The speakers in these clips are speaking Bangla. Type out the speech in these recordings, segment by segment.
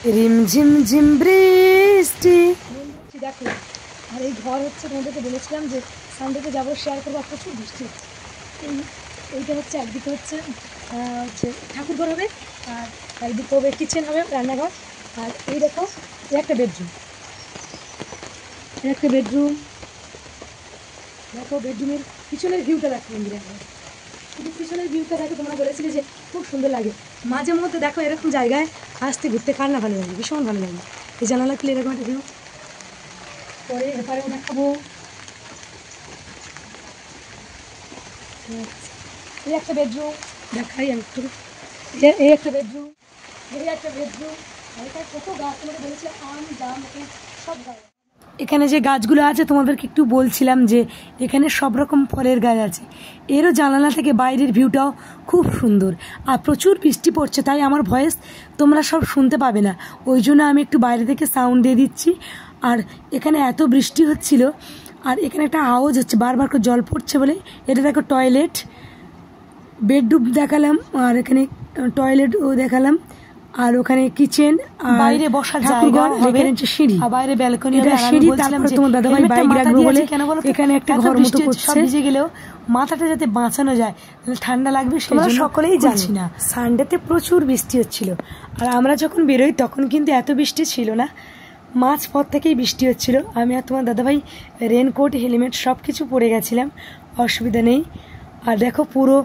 রিমঝিম ঝিম বৃষ্টি। দেখো, আর এই ঘর হচ্ছে, তোমাদেরকে বলেছিলাম যে সানডেতে যাবো, শেয়ার করবো। প্রচুর বৃষ্টি হচ্ছে। এইটা হচ্ছে, একদিকে হচ্ছে ঠাকুর ঘর হবে, আর একদিকে হবে কিচেন হবে, রান্নাঘর। আর এই দেখো, একটা বেডরুম, দেখো বেডরুমের পিছনের ভিউটা দেখো বন্ধুরা। শুধু পিছনের ভিউটা দেখো, তোমরা বলেছিলে যে খুব সুন্দর লাগে। মাঝে মধ্যে দেখো এরকম জায়গায় আসতে, ঘুরতে কার না ভালো লাগে, ভীষণ ভালো লাগে। এই জানালা খুলে এরকম একটা ভিউ। পরে এপারেও দেখাবো, এই একটা বেডরুম দেখাই আমি একটু। এই একটা বেডরুম, কত গাছ, তোমাকে বলেছিলাম আম জাম সব গাছ। এখানে যে গাছগুলো আছে তোমাদেরকে একটু বলছিলাম যে এখানে সব রকম ফলের গাছ আছে। এরও জানালা থেকে বাইরের ভিউটাও খুব সুন্দর। আর প্রচুর বৃষ্টি পড়ছে, তাই আমার ভয়েস তোমরা সব শুনতে পাবে না, ওই জন্য আমি একটু বাইরে থেকে সাউন্ড দিয়ে দিচ্ছি। আর এখানে এত বৃষ্টি হচ্ছিল, আর এখানে একটা আওয়াজ হচ্ছে, বারবার করে জল পড়ছে বলে। এটা দেখো টয়লেট, বেডরুম দেখালাম, আর এখানে টয়লেটও দেখালাম, আর ওখানে কিচেন, বাইরে বসার জায়গা, এখানে হচ্ছে সিঁড়ি, আর বাইরে ব্যালকনি। সিঁড়ি তারপরে তোমার দাদাভাই বাইক রাখবো বলে এখানে একটা ঘর মতো করছে। ভিজে গেলেও মাথাটা যাতে বাঁচানো যায়, ঠান্ডা লাগবে, সেটা সকলেই জানি না। সানডেতে প্রচুর বৃষ্টি হচ্ছিল, আর আমরা যখন বেরোই তখন কিন্তু এত বৃষ্টি ছিল না, মাঝ পথ থেকেই বৃষ্টি হচ্ছিল। আমি আর তোমার দাদাভাই রেনকোট হেলমেট সব কিছু পরে গেছিলাম, অসুবিধা নেই। আর দেখো পুরো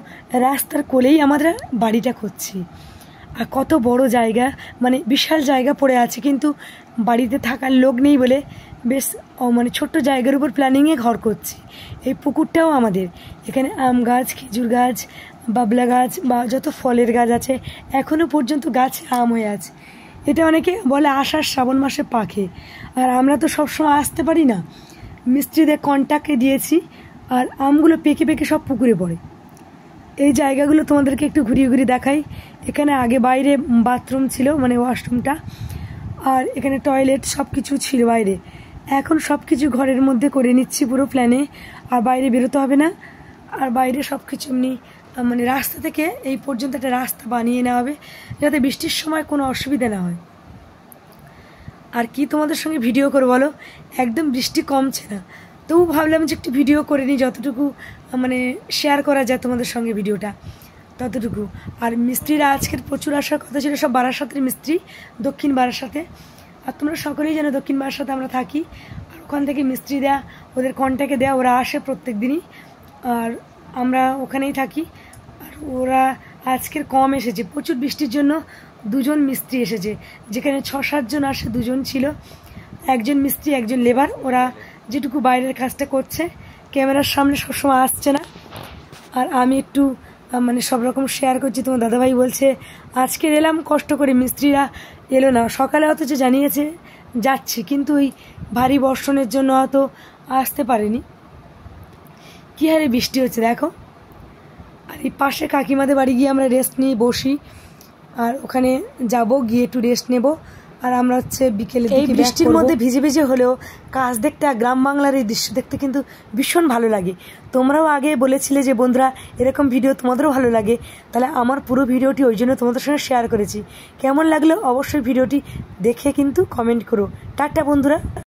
রাস্তার কোলেই আমরা বাড়িটা করছি। আর কত বড় জায়গা, মানে বিশাল জায়গা পড়ে আছে, কিন্তু বাড়িতে থাকার লোক নেই বলে বেশ মানে ছোট্ট জায়গার উপর প্ল্যানিংয়ে ঘর করছি। এই পুকুরটাও আমাদের। এখানে আম গাছ, খেজুর গাছ, বাবলা গাছ বা যত ফলের গাছ আছে, এখনও পর্যন্ত গাছে আম হয়ে আছে। এটা অনেকে বলে আষাঢ় শ্রাবণ মাসে পাকে, আর আমরা তো সবসময় আসতে পারি না, মিস্ত্রিদের কন্ট্যাক্টে দিয়েছি, আর আমগুলো পেকে পেকে সব পুকুরে পড়ে। এই জায়গাগুলো তোমাদেরকে একটু ঘুরিয়ে ঘুরিয়ে দেখাই। এখানে আগে বাইরে বাথরুম ছিল, মানে ওয়াশরুমটা, আর এখানে টয়লেট সব কিছু ছিল বাইরে। এখন সব কিছু ঘরের মধ্যে করে নিচ্ছি পুরো প্ল্যানে, আর বাইরে বেরোতে হবে না। আর বাইরে সব কিছু এমনি, মানে রাস্তা থেকে এই পর্যন্ত একটা রাস্তা বানিয়ে নেওয়া হবে, যাতে বৃষ্টির সময় কোনো অসুবিধা না হয়। আর কি তোমাদের সঙ্গে ভিডিও করে বলো, একদম বৃষ্টি কমছে না, তবু ভাবলাম যে একটু ভিডিও করে নিই, যতটুকু মানে শেয়ার করা যায় তোমাদের সঙ্গে ভিডিওটা, ততটুকু। আর মিস্ত্রিরা আজকের প্রচুর আসার কথা ছিল, সব বারাসাতের মিস্ত্রি, দক্ষিণ বারাসাতে। আর তোমরা সকলেই জানো দক্ষিণ বারাসাতে আমরা থাকি, আর ওখান থেকে মিস্ত্রিরা ওদের কন্ট্যাক্টে দেওয়া, ওরা আসে প্রত্যেক দিনই, আর আমরা ওখানেই থাকি। আর ওরা আজকের কম এসেছে, প্রচুর বৃষ্টির জন্য 2জন মিস্ত্রি এসেছে, যেখানে 6-7 জন আসে 2জন ছিল, একজন মিস্ত্রি একজন লেবার। ওরা যেটুকু বাইরের কাজটা করছে, ক্যামেরার সামনে সবসময় আসছে না। আর আমি একটু মানে সব রকম শেয়ার করছি। তোমার দাদাভাই বলছে আজকে এলাম কষ্ট করে, মিস্ত্রিরা এলো না, সকালে অথচ জানিয়েছে যাচ্ছি, কিন্তু ওই ভারী বর্ষণের জন্য হয়তো আসতে পারেনি। কী হারে বৃষ্টি হচ্ছে দেখো। আর এই পাশে কাকিমাদের বাড়ি গিয়ে আমরা রেস্ট নিয়ে বসি, আর ওখানে যাব, গিয়ে একটু রেস্ট নেব। আর আমরা হচ্ছে বিকেলে এই বৃষ্টির মধ্যে ভিজে ভিজে হলেও কাজ দেখতে, আর গ্রাম বাংলার এই দৃশ্য দেখতে কিন্তু ভীষণ ভালো লাগে। তোমরাও আগে বলেছিলে যে বন্ধুরা এরকম ভিডিও তোমাদেরও ভালো লাগে, তাহলে আমার পুরো ভিডিওটি ওই জন্য তোমাদের সঙ্গে শেয়ার করেছি। কেমন লাগলো অবশ্যই ভিডিওটি দেখে কিন্তু কমেন্ট করো। টাটা বন্ধুরা।